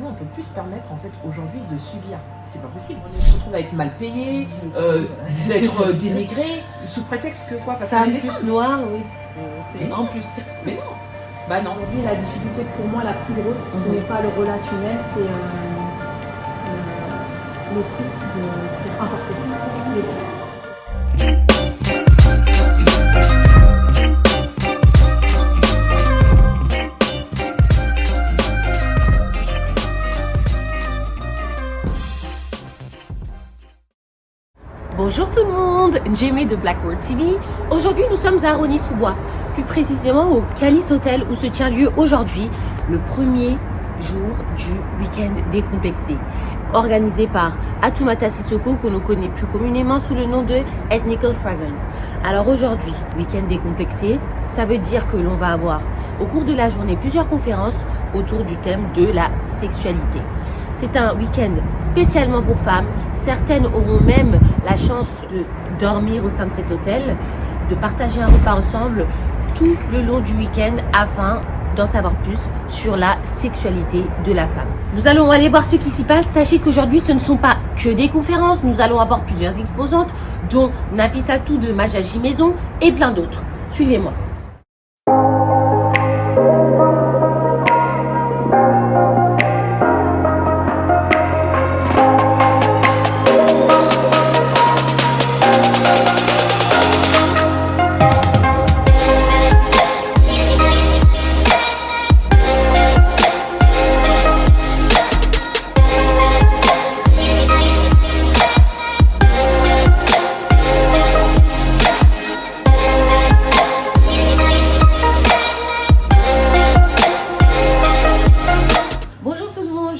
Nous, on peut plus se permettre en fait aujourd'hui de subir. C'est pas possible. On se retrouve à être mal payé, d'être dénigré, sous prétexte que quoi? Parce Femme qu'on est plus noire, oui. Mais En plus. Mais non. Bah non. Aujourd'hui, la difficulté pour moi la plus grosse, ce n'est pas le relationnel, c'est le coût pour importer les coûts. Bonjour tout le monde, Jamie de Black World TV. Aujourd'hui, nous sommes à Rosny-sous-Bois, plus précisément au Calice Hotel où se tient lieu aujourd'hui le premier jour du week-end décomplexé, organisé par Atoumata Sissoko, que l'on connaît plus communément sous le nom de Ethnical Fragrance. Alors aujourd'hui, week-end décomplexé, ça veut dire que l'on va avoir au cours de la journée plusieurs conférences autour du thème de la sexualité. C'est un week-end spécialement pour femmes. Certaines auront même la chance de dormir au sein de cet hôtel, de partager un repas ensemble tout le long du week-end afin d'en savoir plus sur la sexualité de la femme. Nous allons aller voir ce qui s'y passe. Sachez qu'aujourd'hui, ce ne sont pas que des conférences. Nous allons avoir plusieurs exposantes, dont Nafissatou de Majaji Maison et plein d'autres. Suivez-moi.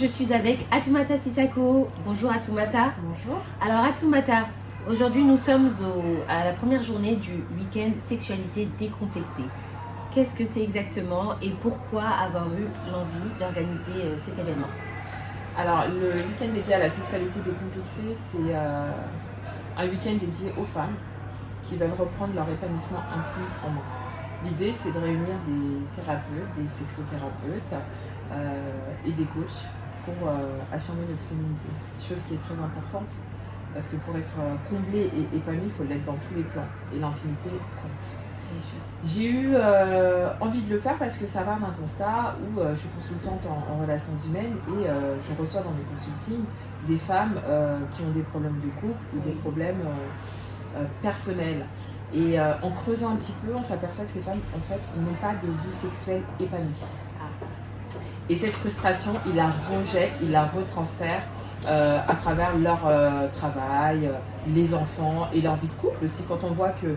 Je suis avec Atoumata Sissoko. Bonjour Atoumata. Bonjour. Alors Atoumata, aujourd'hui nous sommes à la première journée du week-end sexualité décomplexée. Qu'est-ce que c'est exactement et pourquoi avoir eu l'envie d'organiser cet événement? Alors, le week-end dédié à la sexualité décomplexée, c'est un week-end dédié aux femmes qui veulent reprendre leur épanouissement intime en main. L'idée, c'est de réunir des thérapeutes, des sexothérapeutes et des coachs pour affirmer notre féminité. C'est une chose qui est très importante parce que pour être comblé et épanoui, il faut l'être dans tous les plans et l'intimité compte. J'ai eu envie de le faire parce que ça va d'un constat où je suis consultante en relations humaines et je reçois dans mes consultings des femmes qui ont des problèmes de couple ou des problèmes personnels. Et en creusant un petit peu, on s'aperçoit que ces femmes, en fait, n'ont pas de vie sexuelle épanouie. Et cette frustration, ils la rejettent, ils la retransfèrent à travers leur travail, les enfants et leur vie de couple aussi. Quand on voit que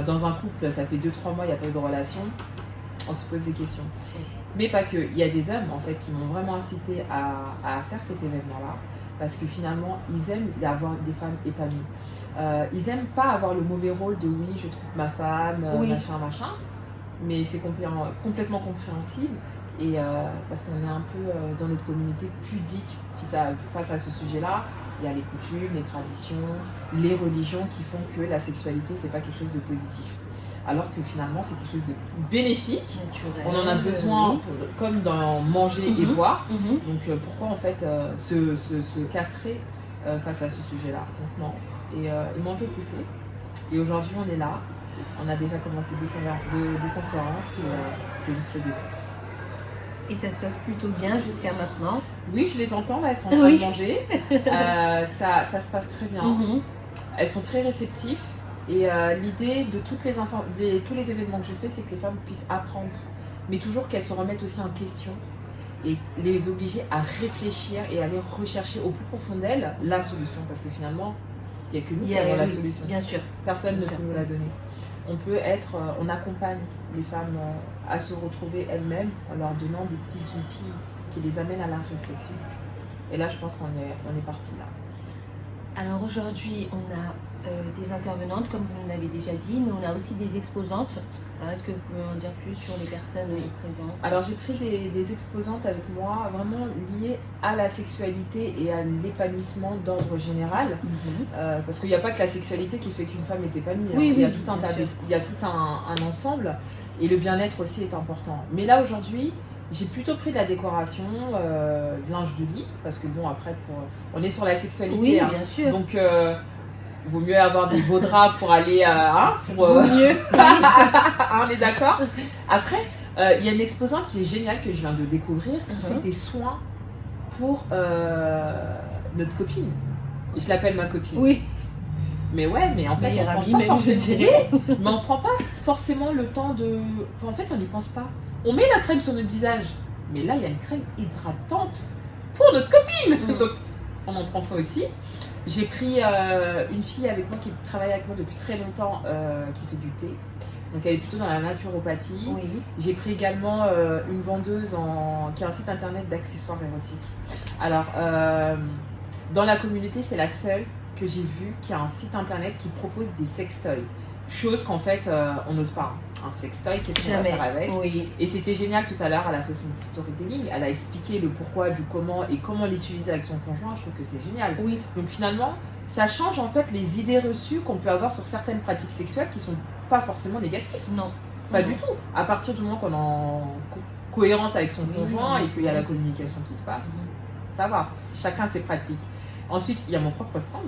dans un couple, ça fait 2-3 mois, il n'y a pas eu de relation, on se pose des questions. Mais pas que. Il y a des hommes, en fait, qui m'ont vraiment incité à faire cet événement-là. Parce que finalement, ils aiment avoir des femmes épanouies. Ils n'aiment pas avoir le mauvais rôle de oui, je trouve ma femme, machin. Mais c'est complètement compréhensible. Et parce qu'on est un peu dans notre communauté pudique face à ce sujet-là. Il y a les coutumes, les traditions, les religions qui font que la sexualité, c'est pas quelque chose de positif. Alors que finalement, c'est quelque chose de bénéfique. Naturel. On en a besoin, comme dans manger et boire. Donc pourquoi en fait se castrer face à ce sujet-là? Donc non. Et ils m'ont un peu poussé. Et aujourd'hui, on est là. On a déjà commencé deux conférences et c'est juste le début. Et ça se passe plutôt bien jusqu'à maintenant? Oui, je les entends, là, elles sont en train de manger. Ça se passe très bien. Elles sont très réceptives. Et l'idée de tous les événements que je fais, c'est que les femmes puissent apprendre, mais toujours qu'elles se remettent aussi en question et les obliger à réfléchir et aller rechercher au plus profond d'elles la solution. Parce que finalement, il n'y a que nous qui avons la solution. Bien sûr. Personne ne peut nous la donner. On accompagne les femmes à se retrouver elles-mêmes en leur donnant des petits outils qui les amènent à la réflexion. Et là, je pense qu'on est parti là. Alors aujourd'hui, on a des intervenantes, comme vous l'avez déjà dit, mais on a aussi des exposantes. Alors est-ce que vous pouvez en dire plus sur les personnes présentes? Alors j'ai pris des exposantes avec moi vraiment liées à la sexualité et à l'épanouissement d'ordre général. Parce qu'il n'y a pas que la sexualité qui fait qu'une femme est épanouie. Il y a tout un ensemble et le bien-être aussi est important. Mais là aujourd'hui, J'ai plutôt pris de la décoration, de linge de lit, parce que bon, après, on est sur la sexualité. Oui, hein. bien sûr. Donc, vaut mieux avoir des beaux draps pour aller. Vaut mieux. On est d'accord. Après, il y a une exposante qui est géniale que je viens de découvrir, qui fait des soins pour notre copine. Je l'appelle ma copine. Oui. Mais ouais, mais en fait, Meilleure on pense amie, pas même, forcément. je dirais. Mais on prend pas forcément le temps de. Enfin, en fait, on n'y pense pas. On met la crème sur notre visage, mais là, il y a une crème hydratante pour notre copine. Donc, on en prend ça aussi. J'ai pris une fille avec moi qui travaille avec moi depuis très longtemps, qui fait du thé. Donc, elle est plutôt dans la naturopathie. Oui. J'ai pris également une vendeuse qui a un site internet d'accessoires érotiques. Alors, dans la communauté, c'est la seule que j'ai vue qui a un site internet qui propose des sextoys. Chose qu'en fait, on n'ose pas. Un sextoy, qu'est-ce qu'on va faire avec? Oui. Et c'était génial tout à l'heure, elle a fait son petit storytelling, elle a expliqué le pourquoi, du comment et comment l'utiliser avec son conjoint. Je trouve que c'est génial. Oui. Donc finalement, ça change en fait les idées reçues qu'on peut avoir sur certaines pratiques sexuelles qui sont pas forcément négatives. Non. Pas du tout. À partir du moment qu'on est en cohérence avec son conjoint et qu'il y a la communication qui se passe, ça va. Chacun ses pratiques. Ensuite, il y a mon propre stand.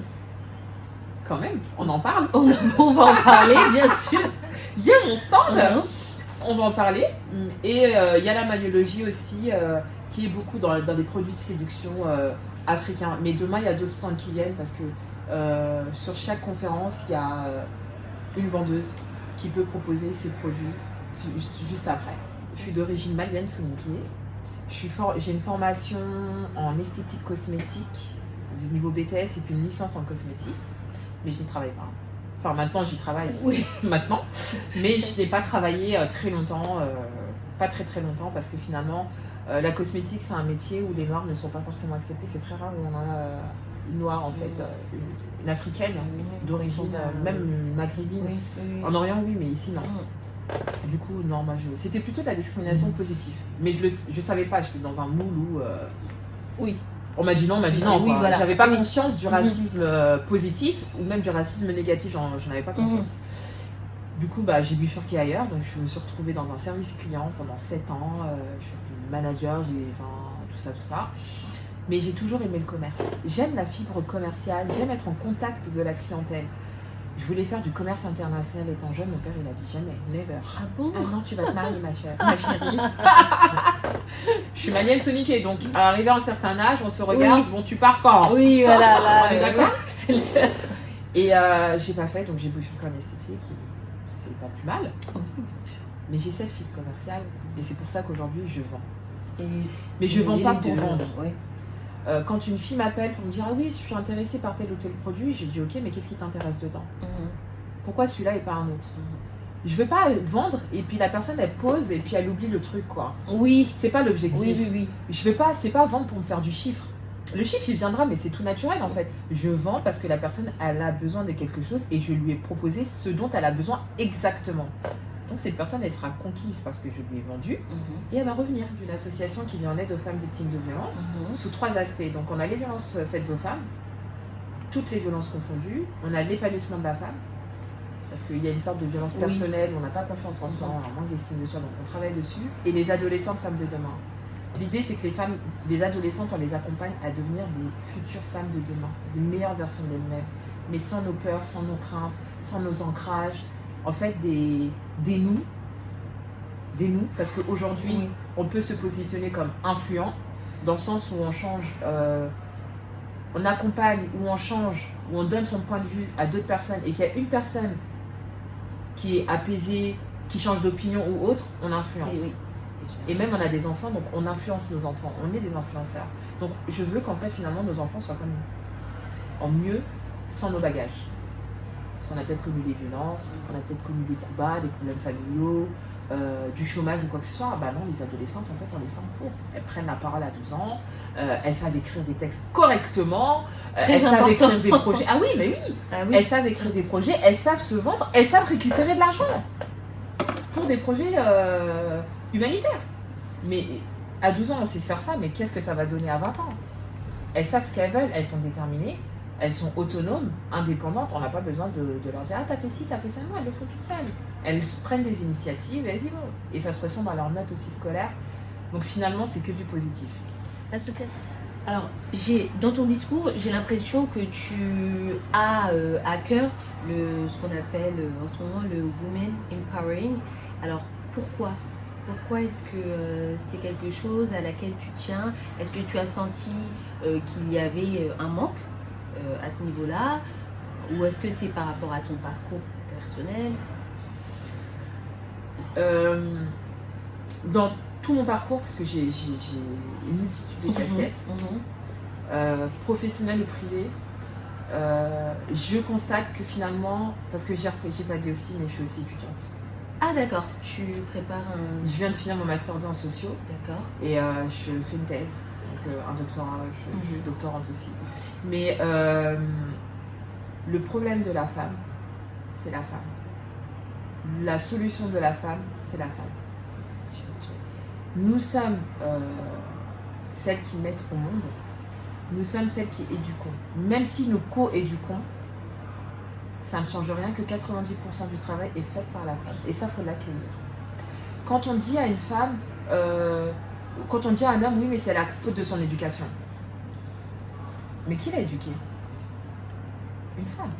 Quand même, on en parle. On va en parler, bien sûr. Il y a mon stand. On va en parler. Et il y a la maniologie aussi, qui est beaucoup dans des produits de séduction africains. Mais demain, il y a d'autres stands qui viennent parce que sur chaque conférence, il y a une vendeuse qui peut proposer ses produits juste après. Je suis d'origine malienne, soninké. J'ai une formation en esthétique cosmétique du niveau BTS et puis une licence en cosmétique. Mais je n'y travaille pas. Enfin, maintenant, j'y travaille. Oui. Maintenant. Mais je n'ai pas travaillé très longtemps. Pas très très longtemps parce que finalement, la cosmétique, c'est un métier où les noirs ne sont pas forcément acceptés. C'est très rare où on a une noire, en fait, une africaine d'origine, même maghrébine. Oui. En Orient, oui, mais ici, non. Du coup, non, moi, c'était plutôt de la discrimination positive. Mais je savais pas, j'étais dans un moule où... Oui. On m'a dit non, Oui, quoi. voilà. J'avais pas conscience du racisme positif ou même du racisme négatif, j'en avais pas conscience. Du coup, j'ai bifurqué ailleurs, donc je me suis retrouvée dans un service client pendant 7 ans. Je suis manager, tout ça. Mais j'ai toujours aimé le commerce. J'aime la fibre commerciale, j'aime être en contact de la clientèle. Je voulais faire du commerce international étant jeune. Mon père, il a dit jamais, never. Ah bon? Ah non, tu vas te marier, ma chérie. Je suis malienne soninké, donc à arriver à un certain âge, on se regarde. Oui. Bon, tu pars quand? Oui, voilà. On est d'accord? C'est le... Et j'ai pas fait, donc j'ai bifurqué en esthétique. C'est pas plus mal. Mais j'ai cette fibre commerciale. Et c'est pour ça qu'aujourd'hui, je vends. Mais je vends pas pour vendre. Oui. Quand une fille m'appelle pour me dire « Ah oui, je suis intéressée par tel ou tel produit », j'ai dit « Ok, mais qu'est-ce qui t'intéresse dedans? Pourquoi celui-là et pas un autre ?» Je veux pas vendre et puis la personne elle pose et puis elle oublie le truc, quoi. Oui. C'est pas l'objectif. Oui. Je veux pas, c'est pas vendre pour me faire du chiffre. Le chiffre il viendra, mais c'est tout naturel en fait. Je vends parce que la personne elle a besoin de quelque chose et je lui ai proposé ce dont elle a besoin exactement. Donc cette personne elle sera conquise parce que je lui ai vendu et elle va revenir d'une association qui vient en aide aux femmes victimes de violences sous 3 aspects. Donc on a les violences faites aux femmes, toutes les violences confondues, on a l'épanouissement de la femme parce qu'il y a une sorte de violence personnelle, on n'a pas confiance en soi, on a manque d'estime de soi, donc on travaille dessus. Et les adolescentes femmes de demain. L'idée c'est que les adolescentes, on les accompagne à devenir des futures femmes de demain, des meilleures versions d'elles-mêmes, mais sans nos peurs, sans nos craintes, sans nos ancrages. En fait, des nous, parce qu'aujourd'hui, on peut se positionner comme influent, dans le sens où on change, on accompagne, ou on change, ou on donne son point de vue à d'autres personnes, et qu'il y a une personne qui est apaisée, qui change d'opinion ou autre, on influence. Et même on a des enfants, donc on influence nos enfants, on est des influenceurs. Donc je veux qu'en fait, finalement, nos enfants soient comme nous, en mieux, sans nos bagages. Parce qu'on a peut-être connu des violences, on a peut-être connu des coups bas, des problèmes familiaux, du chômage ou quoi que ce soit. Bah non, les adolescentes, en fait, on les forme pour. Elles prennent la parole à 12 ans, elles savent écrire des textes correctement, elles savent écrire des projets. Ah oui, mais oui. Elles savent écrire des projets, elles savent se vendre, elles savent récupérer de l'argent pour des projets humanitaires. Mais à 12 ans, on sait faire ça, mais qu'est-ce que ça va donner à 20 ans? Elles savent ce qu'elles veulent, elles sont déterminées. Elles sont autonomes, indépendantes, on n'a pas besoin de leur dire « Ah, t'as fait ci, t'as fait ça », non, elles le font toutes seules. Elles prennent des initiatives et elles y vont. Et ça se ressent dans leurs notes aussi scolaires. Donc finalement, c'est que du positif. L'association. Alors, dans ton discours, j'ai l'impression que tu as à cœur ce qu'on appelle en ce moment le Women Empowering. Alors, pourquoi est-ce que c'est quelque chose à laquelle tu tiens? Est-ce que tu as senti qu'il y avait un manque à ce niveau-là? Ou est-ce que c'est par rapport à ton parcours personnel? Dans tout mon parcours, parce que j'ai une multitude de casquettes, professionnelles ou privées, je constate que finalement, parce que j'ai pas dit aussi, mais je suis aussi étudiante. Ah d'accord, tu prépares un... Je viens de finir mon master 2 en sociaux. D'accord. Et je fais une thèse, donc un doctorat, je suis doctorante aussi. Mais le problème de la femme, c'est la femme. La solution de la femme, c'est la femme. Nous sommes celles qui mettent au monde, nous sommes celles qui éduquons. Même si nous co-éduquons, ça ne change rien que 90% du travail est fait par la femme. Et ça, il faut l'accueillir. Quand on dit à une femme, quand on dit à un homme, oui, mais c'est la faute de son éducation. Mais qui l'a éduqué? Une femme.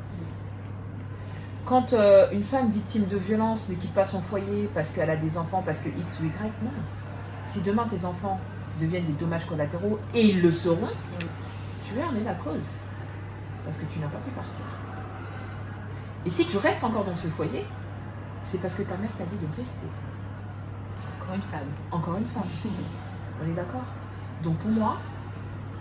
Quand une femme victime de violence ne quitte pas son foyer parce qu'elle a des enfants, parce que X ou Y, non. Si demain tes enfants deviennent des dommages collatéraux, et ils le seront, tu en es la cause. Parce que tu n'as pas pu partir. Et si tu restes encore dans ce foyer, c'est parce que ta mère t'a dit de rester. Encore une femme. Encore une femme. On est d'accord? Donc pour moi,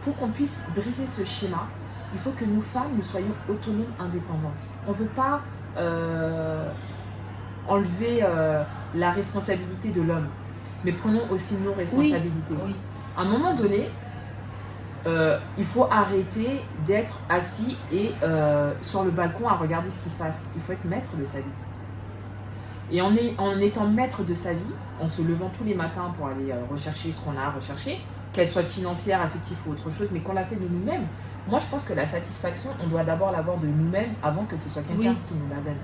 pour qu'on puisse briser ce schéma, il faut que nous femmes, nous soyons autonomes, indépendantes. On ne veut pas enlever la responsabilité de l'homme, mais prenons aussi nos responsabilités. Oui. À un moment donné, il faut arrêter d'être assis et sur le balcon à regarder ce qui se passe. Il faut être maître de sa vie. Et en étant maître de sa vie, en se levant tous les matins pour aller rechercher ce qu'on a à rechercher, qu'elle soit financière, affective ou autre chose, mais qu'on l'a fait de nous-mêmes. Moi, je pense que la satisfaction, on doit d'abord l'avoir de nous-mêmes avant que ce soit quelqu'un qui nous la donne.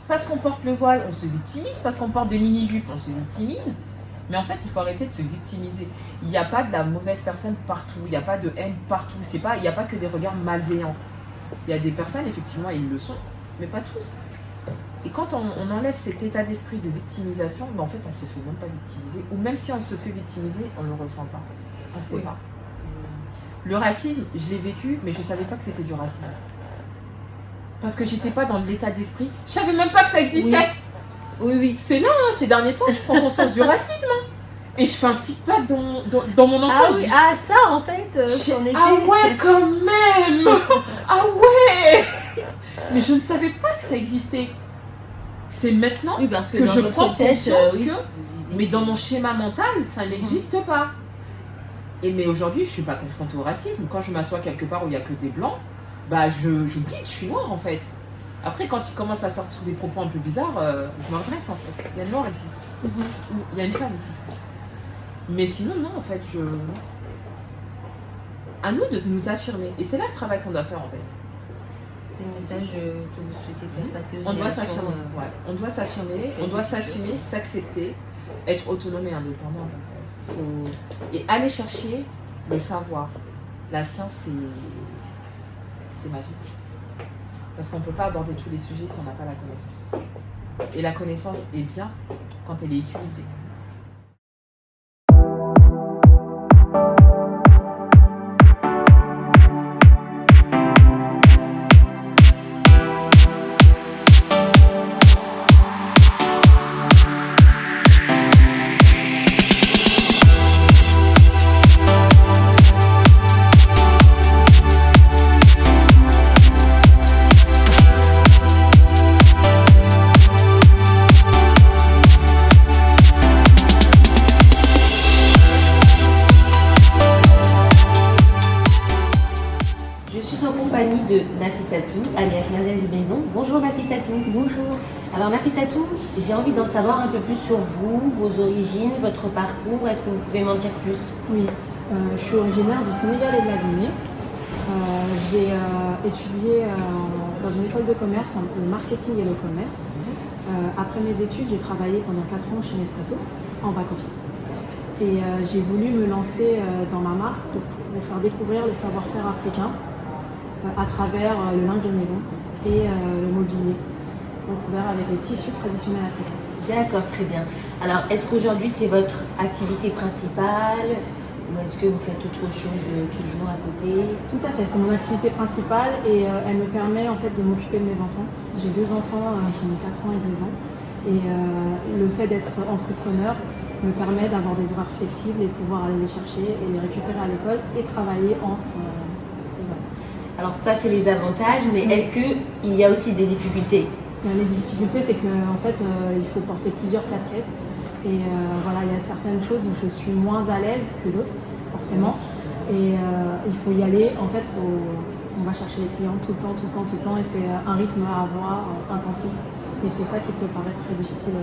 Parce qu'on porte le voile, on se victimise. Parce qu'on porte des mini-jupes, on se victimise. Mais en fait, il faut arrêter de se victimiser. Il n'y a pas de la mauvaise personne partout. Il n'y a pas de haine partout. Il n'y a pas que des regards malveillants. Il y a des personnes, effectivement, ils le sont, mais pas tous. Et quand on enlève cet état d'esprit de victimisation, ben en fait, on ne se fait même pas victimiser. Ou même si on se fait victimiser, on ne le ressent pas. On ne sait pas. Le racisme, je l'ai vécu, mais je ne savais pas que c'était du racisme. Parce que j'étais pas dans l'état d'esprit. Je savais même pas que ça existait. Oui. C'est là, ces derniers temps, je prends conscience du racisme. Et je fais un feedback dans mon enfant. Ah oui, ça en fait, ah ouais, quand même. Ah ouais. Mais je ne savais pas que ça existait. C'est maintenant parce que je prends conscience que... oui. Mais dans mon schéma mental, ça n'existe pas. Mais aujourd'hui, je ne suis pas confrontée au racisme. Quand je m'assois quelque part où il n'y a que des blancs, bah j'oublie que je suis noire en fait. Après, quand il commence à sortir des propos un peu bizarres, je me redresse en fait. Il y a une noire ici. Il y a une femme ici. Mais sinon, non, en fait, à nous de nous affirmer. Et c'est là le travail qu'on doit faire en fait. C'est le message que vous souhaitez faire passer aux On doit générations. s'affirmer. Ouais. On doit s'affirmer, on doit s'assumer, s'accepter, être autonome et indépendante. Et aller chercher le savoir. La science, c'est magique. Parce qu'on ne peut pas aborder tous les sujets si on n'a pas la connaissance. Et la connaissance est bien quand elle est utilisée. De Nafissatou, alias Nadia Gibaison. Bonjour Nafissatou. Bonjour. Alors Nafissatou, j'ai envie d'en savoir un peu plus sur vous, vos origines, votre parcours. Est-ce que vous pouvez m'en dire plus? Oui, je suis originaire du Sénégal et de la Guinée. J'ai étudié dans une école de commerce, le marketing et le commerce. Après mes études, j'ai travaillé pendant 4 ans chez Nespresso, en back-office. Et j'ai voulu me lancer dans ma marque pour faire découvrir le savoir-faire africain à travers le linge de maison et le mobilier recouvert avec les tissus traditionnels africains. D'accord, très bien. Alors, est-ce qu'aujourd'hui c'est votre activité principale ou est-ce que vous faites autre chose toujours à côté? Tout à fait, c'est mon activité principale et elle me permet en fait de m'occuper de mes enfants. J'ai 2 enfants qui ont 4 ans et 2 ans et le fait d'être entrepreneur me permet d'avoir des horaires flexibles et pouvoir aller les chercher et les récupérer à l'école et travailler entre. Et voilà. Alors ça c'est les avantages, mais est-ce qu'il y a aussi des difficultés? Les difficultés, c'est qu'en fait, il faut porter plusieurs casquettes. Et voilà, il y a certaines choses où je suis moins à l'aise que d'autres, forcément. Et il faut y aller. En fait, on va chercher les clients tout le temps. Et c'est un rythme à avoir intensif. Et c'est ça qui peut paraître très difficile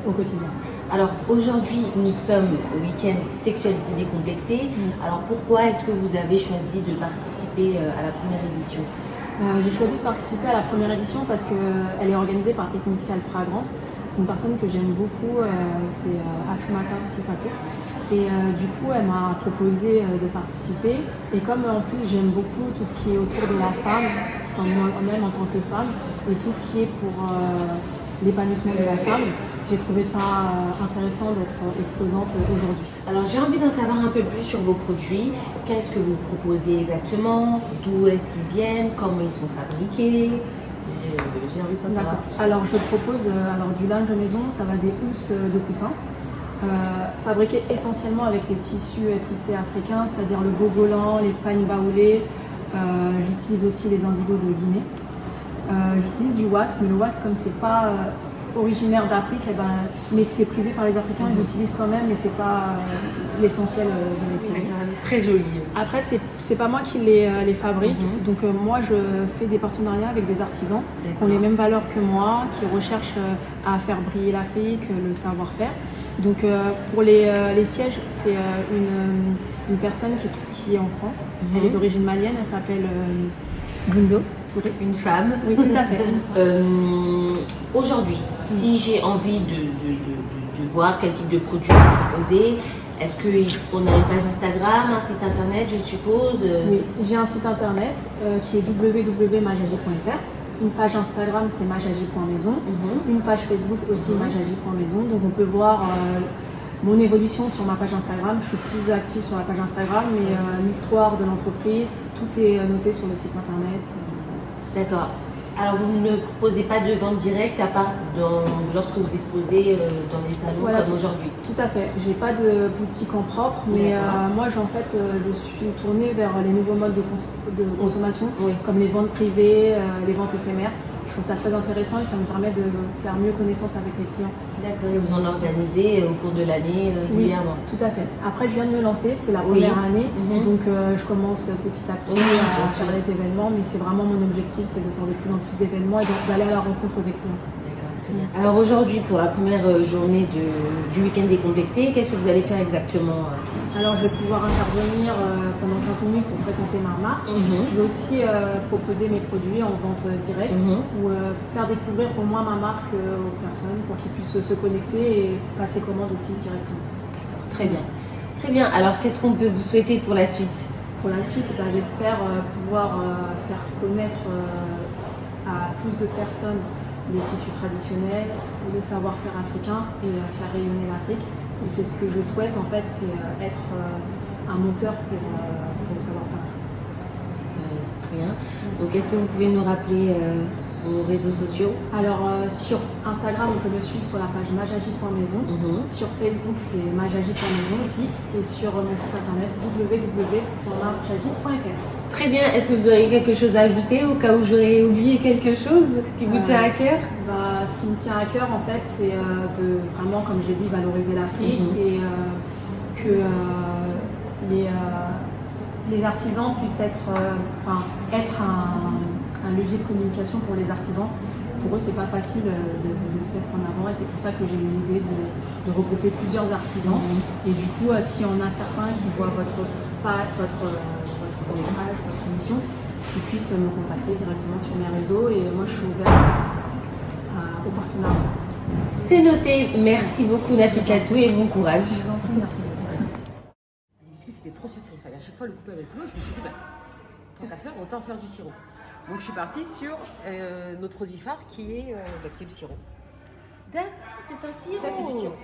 au quotidien. Alors aujourd'hui, nous sommes au week-end Sexualité décomplexée. Alors pourquoi est-ce que vous avez choisi de participer à la première édition? J'ai choisi de participer à la première édition parce qu'elle est organisée par Ethnical Fragrance. C'est une personne que j'aime beaucoup, c'est Atumata si ça peut. Et du coup, elle m'a proposé de participer. Et comme en plus j'aime beaucoup tout ce qui est autour de la femme, enfin, moi-même en tant que femme, et tout ce qui est pour l'épanouissement de la femme, j'ai trouvé ça intéressant d'être exposante aujourd'hui. Alors j'ai envie d'en savoir un peu plus sur vos produits. Qu'est-ce que vous proposez exactement? D'où est-ce qu'ils viennent? Comment ils sont fabriqués? J'ai envie d'en savoir plus. Alors je propose du linge de maison, ça va des housses de coussin, fabriquées essentiellement avec les tissus tissés africains, c'est-à-dire le bogolan, les pagnes baoulées. J'utilise aussi les indigos de Guinée. J'utilise du wax, mais le wax comme c'est pas originaire d'Afrique, mais que c'est prisé par les Africains, j'utilise quand même, mais c'est pas l'essentiel de mes produits. Très joli. Après, c'est pas moi qui les fabrique, donc moi je fais des partenariats avec des artisans qui ont les mêmes valeurs que moi, qui recherchent à faire briller l'Afrique, le savoir-faire. Donc pour les sièges, c'est une personne qui est en France, elle est d'origine malienne, elle s'appelle Gundo Touré. Une femme. Oui, tout à fait. Aujourd'hui, si j'ai envie de voir quel type de produit proposer, est-ce qu'on a une page Instagram, un site internet, je suppose? Oui, j'ai un site internet qui est www.majagi.fr. Une page Instagram, c'est majagi.maison. Une page Facebook aussi, majagi.maison. Donc on peut voir mon évolution sur ma page Instagram. Je suis plus active sur la page Instagram, mais l'histoire de l'entreprise, tout est noté sur le site internet. D'accord. Alors vous ne proposez pas de vente directe à part lorsque vous exposez dans des salons comme aujourd'hui? Tout à fait. J'ai pas de boutique en propre, mais moi je suis tournée vers les nouveaux modes de consommation, comme les ventes privées, les ventes éphémères. Je trouve ça très intéressant et ça me permet de faire mieux connaissance avec les clients. D'accord, et vous en organisez au cours de l'année régulièrement? Oui, tout à fait. Après, je viens de me lancer, c'est la première année, donc je commence petit à petit à faire les événements, mais c'est vraiment mon objectif, c'est de faire de plus en plus d'événements et d'aller à la rencontre des clients. D'accord, très bien. Alors aujourd'hui, pour la première journée du week-end décomplexé, qu'est-ce que vous allez faire exactement? Alors je vais pouvoir intervenir pendant 15 minutes pour présenter ma marque. Je vais aussi proposer mes produits en vente directe ou faire découvrir au moins ma marque aux personnes pour qu'ils puissent se connecter et passer commande aussi directement. Très bien. Très bien. Alors qu'est-ce qu'on peut vous souhaiter pour la suite? Pour la suite, j'espère pouvoir faire connaître à plus de personnes les tissus traditionnels, le savoir-faire africain et faire rayonner l'Afrique. Et c'est ce que je souhaite en fait, c'est être un moteur pour le savoir-faire. C'est très bien. Donc est-ce que vous pouvez nous rappeler vos réseaux sociaux? Alors sur Instagram, on peut me suivre sur la page majagi.maison. Sur Facebook, c'est majagi.maison aussi. Et sur mon site internet www.majagi.fr. Très bien. Est-ce que vous auriez quelque chose à ajouter au cas où j'aurais oublié quelque chose qui vous tient à cœur? Ce qui me tient à cœur, en fait, c'est de vraiment, comme j'ai dit, valoriser l'Afrique et que les artisans puissent être un levier de communication pour les artisans. Pour eux, c'est pas facile de se mettre en avant et c'est pour ça que j'ai eu l'idée de regrouper plusieurs artisans. Et du coup, si on a certains qui voient votre émission, qui puissent me contacter directement sur mes réseaux et moi je suis ouverte au partenariat. C'est noté. Merci beaucoup Nafissatou et bon courage. Je vous en prie, merci beaucoup. Parce que c'était trop sucré, il fallait à chaque fois le couper avec l'eau. Je me suis dit, tant qu'à faire, autant faire du sirop. Donc je suis partie sur notre produit phare qui est le sirop. D'accord, c'est un sirop. Ça, c'est du sirop.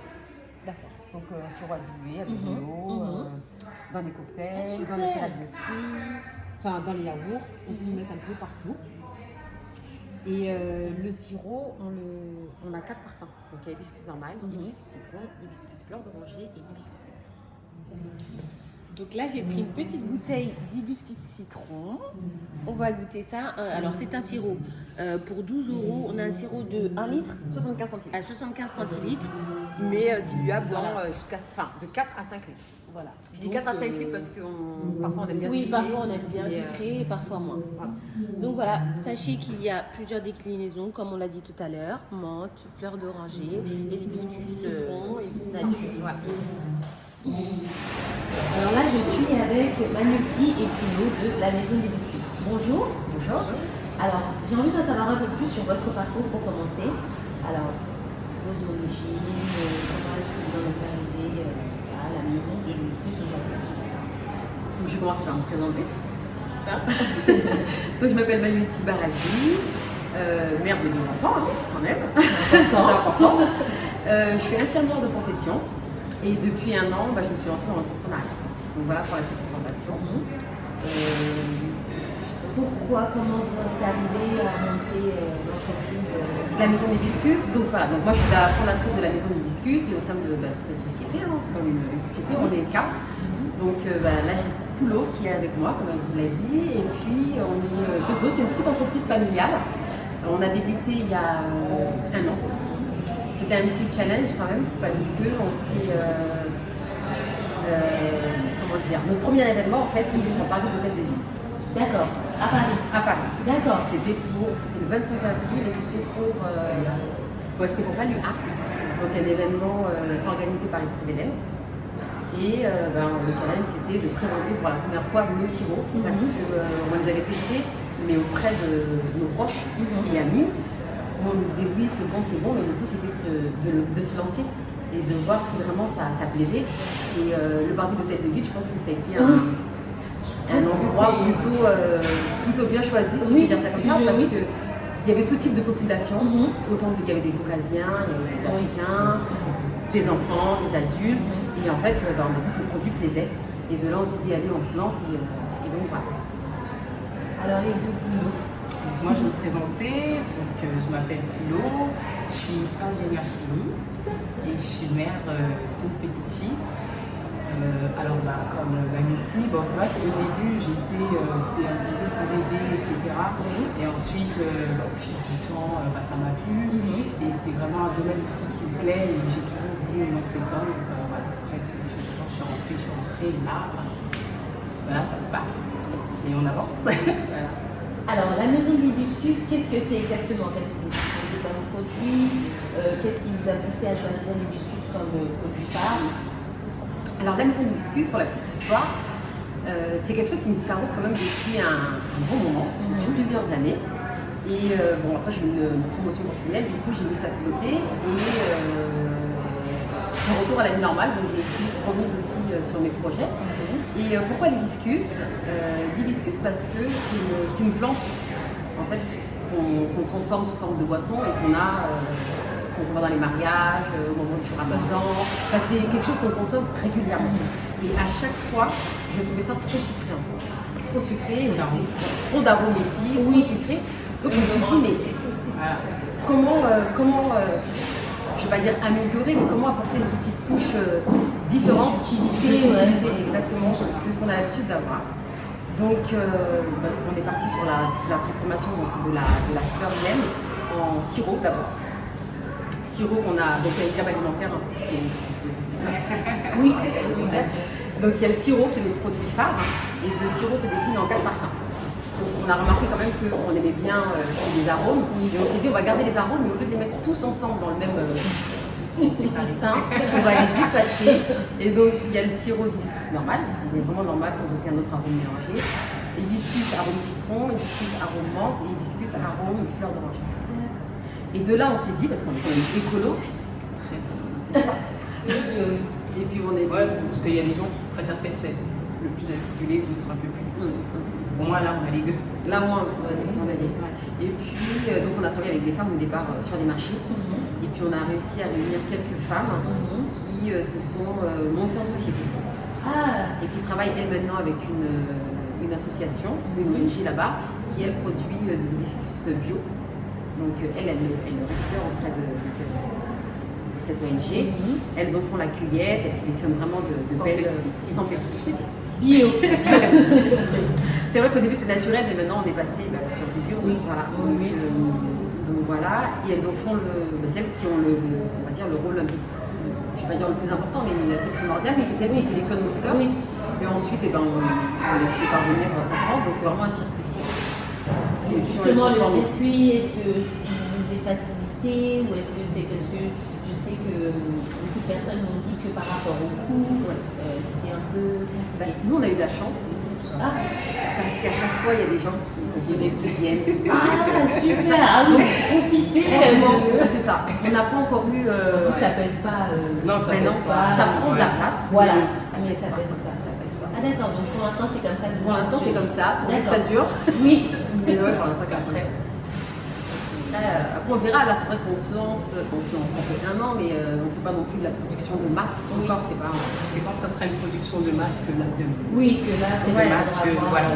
D'accord. Donc un sirop à diluer avec de l'eau, dans des cocktails, super. dans les salades de fruits, enfin dans les yaourts, on peut le mettre un peu partout. Et le sirop, on a 4 parfums. Donc il y a hibiscus normal, hibiscus citron, hibiscus fleur d'oranger et hibiscus menthe. Donc là, j'ai pris une petite bouteille d'hibiscus citron. On va goûter ça. Alors, c'est un sirop pour 12 €. On a un sirop de 1 litre 75 centilitres. à 75 centilitres. Mais diluable Voilà. de 4 à 5 litres. Voilà. Je dis 4 à 5 litres parce que parfois on aime bien Oui, sucré. parfois on aime bien Mais, sucré et parfois moins. voilà. Donc voilà, sachez qu'il y a plusieurs déclinaisons, comme on l'a dit tout à l'heure, menthe, fleur d'oranger et l'hibiscus Citron, hibiscus nature. Voilà. Alors là, je suis avec Manuti et Puno de la maison d'hibiscus. Bonjour. Bonjour. Alors, j'ai envie d'en savoir un peu plus sur votre parcours pour commencer. Alors, vos origines, comment est-ce que vous en êtes arrivé à la maison de l'hibiscus aujourd'hui? Donc, je vais commencer par me présenter. Donc je m'appelle Manuti Baradi, mère de 2 enfants, quand même. C'est important. Je suis infirmière de profession. Et depuis 1 an, je me suis lancée dans l'entrepreneuriat. Donc voilà pour la petite présentation. Pourquoi, comment vous en êtes arrivé à monter l'entreprise La maison d'hibiscus, donc voilà, donc moi je suis la fondatrice de la maison d'hibiscus et au sein de cette société, c'est comme une société, on est 4. Donc là j'ai Poulot qui est avec moi, comme elle vous l'a dit, et puis on est 2 autres, c'est une petite entreprise familiale. On a débuté il y a 1 an. C'était un petit challenge quand même parce que on s'est, comment dire, notre premier événement en fait c'était sur Paris Hôtel de Ville. D'accord, à Paris. À Paris. D'accord. C'était le 25 avril et c'était pour Value Art, donc un événement organisé par Esprit d'Hélène. Et le challenge c'était de présenter pour la première fois nos sirops parce qu'on les avait testés mais auprès de nos proches et amis. On nous disait oui c'est bon, mais le tout c'était de se lancer et de voir si vraiment ça plaisait. Et le Paris Hôtel de Ville, je pense que ça a été un endroit plutôt bien choisi, si je peux dire ça comme ça, parce qu'il y avait tout type de population, autant qu'il y avait des Caucasiens, il y avait des Africains, des enfants, des adultes, et en fait on a vu que le produit plaisait, et de là on s'est dit allez on se lance, et donc voilà. Alors, et vous, Puno? Moi, je vais me présenter. Donc, je m'appelle Pulo, je suis ingénieure chimiste et je suis mère d'une petite fille. Comme Manuti, c'est vrai qu'au début, c'était un petit peu pour aider, etc. Et ensuite, au fil du temps, ça m'a plu. Et c'est vraiment un domaine aussi qui me plaît et j'ai toujours voulu me lancer dedans. Donc, après, au fil du temps, je suis rentrée, et là, voilà, ça se passe. Et on avance. Voilà. Alors, la maison de l'hibiscus, qu'est-ce que c'est exactement? Qu'est-ce que vous proposez comme produit? Qu'est-ce qui vous a poussé à choisir l'hibiscus comme produit phare? Alors la maison d'hibiscus, pour la petite histoire, c'est quelque chose qui me taraude quand même depuis un bon moment, depuis plusieurs années. Et après j'ai eu une promotion professionnelle, du coup j'ai mis ça de côté. Et en retour à la vie normale, donc je me suis remise aussi sur mes projets. Et pourquoi l'hibiscus? L'hibiscus parce que c'est une plante en fait, qu'on transforme sous forme de boisson et qu'on a quand on va dans les mariages, au moment du ramadan. C'est quelque chose qu'on consomme régulièrement. Et à chaque fois, je trouvais ça trop sucré en fait. Trop sucré, trop d'arômes aussi, trop sucré. Donc je me suis dit, mais comment je ne vais pas dire améliorer, mais comment apporter une petite touche différente, exactement, que ce qu'on a l'habitude d'avoir. Donc on est parti sur la transformation de la fleur même en sirop d'abord. Sirop qu'on a, donc il y a une gamme alimentaire, parce que je vous explique. Oui, bien sûr. Donc il y a le sirop qui est notre produit phare, et le sirop se décline en 4 parfums. On a remarqué quand même qu'on aimait bien les arômes, et on s'est dit on va garder les arômes, mais au lieu de les mettre tous ensemble dans le même on va les dispatcher. Et donc il y a le sirop d'hibiscus normal, il est vraiment normal sans aucun autre arôme mélangé. Hibiscus arôme citron, hibiscus arôme menthe et hibiscus arôme fleur d'oranger. Et de là, on s'est dit, parce qu'on est quand même écolo, et puis on est... Ouais, parce qu'il y a des gens qui préfèrent peut-être être le plus acidulé, d'autres un peu plus doux. Pour moi, là, on a les deux. Là, on a les deux. Et puis, donc on a travaillé avec des femmes au départ sur les marchés. Et puis on a réussi à réunir quelques femmes qui se sont montées en société. Et qui travaillent elles maintenant avec une association, une ONG là-bas, qui elle produit de l'hibiscus bio. Donc elle le récupère auprès de cette ONG. Elles en font la cueillette, elles sélectionnent vraiment de belles sans pesticides. Bio. C'est vrai qu'au début c'était naturel, mais maintenant on est passé sur du bio. Voilà. Donc voilà, et elles en font celles qui ont on va dire le rôle un peu, je ne vais pas dire le plus important, mais assez primordial, parce que c'est celles qui sélectionnent nos fleurs. Et ensuite, on les fait parvenir en France, donc c'est vraiment un circuit. Justement, le circuit, est-ce que vous est facilité ou est-ce que c'est parce que je sais que beaucoup de personnes m'ont dit que par rapport au coût, c'était un peu compliqué. Nous, on a eu de la chance. Parce qu'à chaque fois, il y a des gens qui viennent. Ah, super! Ah oui, profitez! C'est ça. On n'a pas encore eu. Ça pèse pas. Non, ça pèse pas. Ça prend de la place. Voilà, mais ça pèse pas. Ah d'accord, donc pour l'instant c'est comme ça. Pour l'instant c'est comme ça, pour que ça dure. Oui. Mais ouais, pour l'instant c'est comme ça. Après on verra, là c'est vrai qu'on se lance, ça fait 1 an, mais on ne fait pas non plus de la production de masse encore, c'est pas... C'est quand ça sera une production de masse que là, oui, que là, peut-être voilà.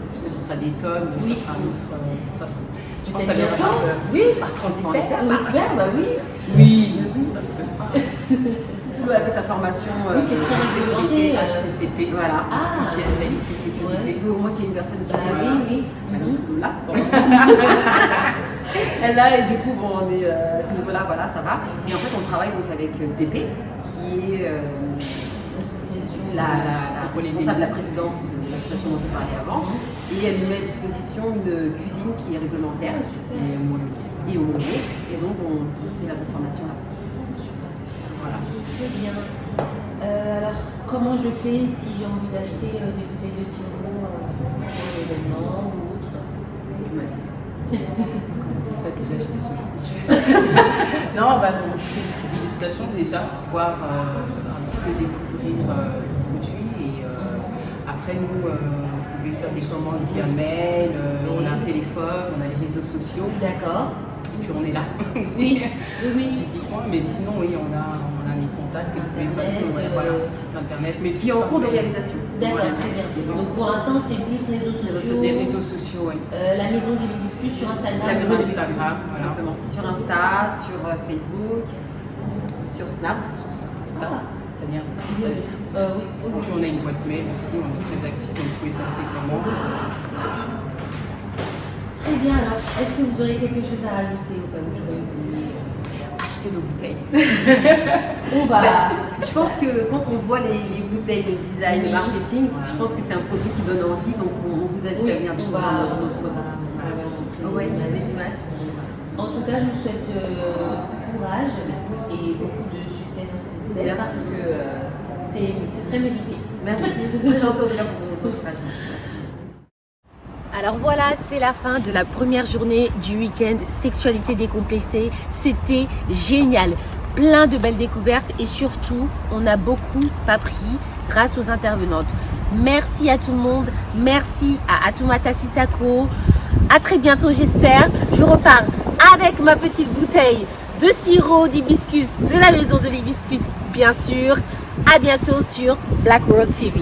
Parce que ce sera des tonnes, ça sera un autre... je pense que ça viendra par transport. On espère, bah oui. Oui, ça se fera. Elle a fait sa formation sécurité, HCCP. Voilà. Hygiène, qualité, sécurité. Il faut au moins qu'il y ait une personne qui là. Elle l'a et du coup on est à ce niveau-là, voilà, ça va. Et en fait on travaille donc avec DP qui est la responsable, la présidente de l'association dont je parlais avant. Et elle nous met à disposition une cuisine qui est réglementaire et homologuée. Et donc on fait la transformation là. Voilà. Très bien. Alors, comment je fais si j'ai envie d'acheter des bouteilles de sirop pour l'événement ou autre? Vous achetez Non, c'est une dégustation déjà pour pouvoir un petit peu découvrir le produit. Et après, nous, vous pouvez faire des commandes via mail, on a un téléphone, on a les réseaux sociaux. D'accord. Et puis on est là. Oui. Physiquement, mais sinon, oui, on a des contacts et vous pouvez passer site internet. Mais qui est en cours de réalisation. D'accord, très bien. Donc pour l'instant, c'est plus réseaux sociaux. Les réseaux sociaux, oui. La maison de l'hibiscus sur Instagram. La maison de l'hibiscus, tout simplement. Sur Insta, sur Facebook, sur Snap. C'est-à-dire ça. Oui. Puis on a une boîte mail aussi, on est très actifs, donc vous pouvez passer commande. Très bien, alors, est-ce que vous aurez quelque chose à rajouter au cas où j'aurais oublié? Acheter nos bouteilles. Je pense que quand on voit les bouteilles, le design, le marketing, je pense que c'est un produit qui donne envie, donc on vous invite à venir découvrir nos produits. Les images. En tout cas, je vous souhaite courage et beaucoup de succès dans ce que vous faites parce que ce serait mérité. Merci. C'est très gentil pour votre encouragement. Alors voilà, c'est la fin de la première journée du week-end Sexualité décomplexée. C'était génial, plein de belles découvertes et surtout, on a beaucoup appris grâce aux intervenantes. Merci à tout le monde, merci à Atoumata Sissako. À très bientôt, j'espère. Je repars avec ma petite bouteille de sirop d'hibiscus de la maison de l'hibiscus, bien sûr. À bientôt sur Black World TV.